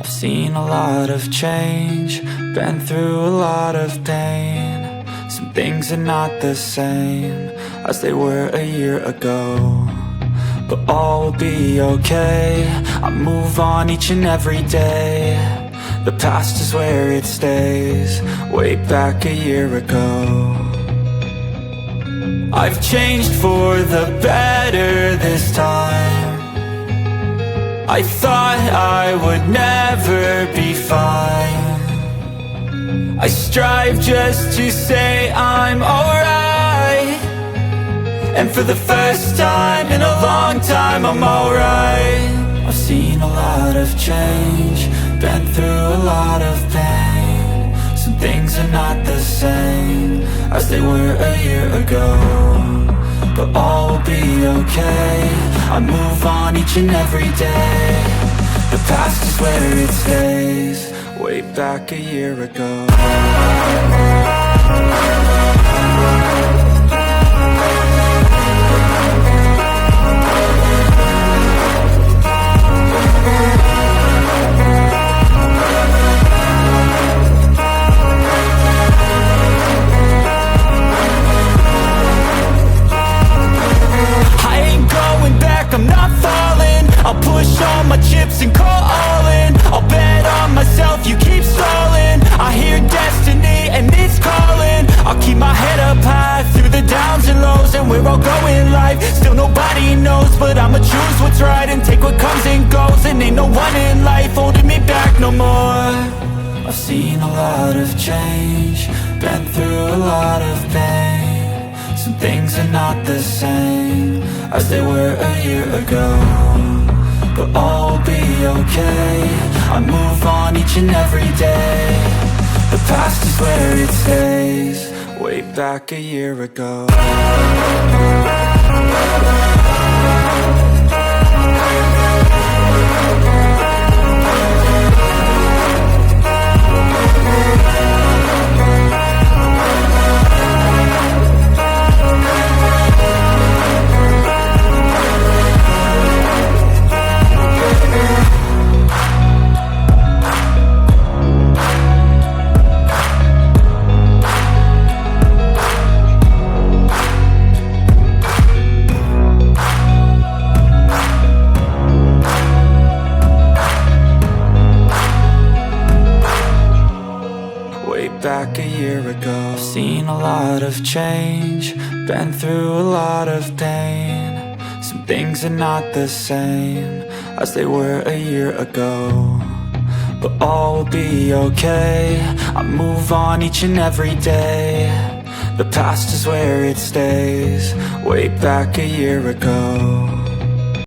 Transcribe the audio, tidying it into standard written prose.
I've seen a lot of change, been through a lot of pain. Some things are not the same as they were a year ago, but all will be okay. I move on each and every day. The past is where it stays, way back a year ago. I've changed for the better this time. I thought I would never be fine. I strive just to say I'm alright, and for the first time in a long time I'm alright. I've seen a lot of change, been through a lot of pain. Some things are not the same as they were a year ago, but all will be okay. I move on each and every day. The past is where it stays, way back a year ago. I'm not falling, I'll push all my chips and call all in. I'll bet on myself, you keep stalling. I hear destiny and it's calling. I'll keep my head up high through the downs and lows, and we're all going life. Still nobody knows, but I'ma choose what's right and take what comes and goes. And ain't no one in life holding me back no more. I've seen a lot of change, been through a lot of pain. Some things are not the same as they were a year ago, but all will be okay. I move on each and every day. The past is where it stays, way back a year ago. Back a year ago, I've seen a lot of change, been through a lot of pain. Some things are not the same as they were a year ago, but all will be okay. I move on each and every day. The past is where it stays, way back a year ago.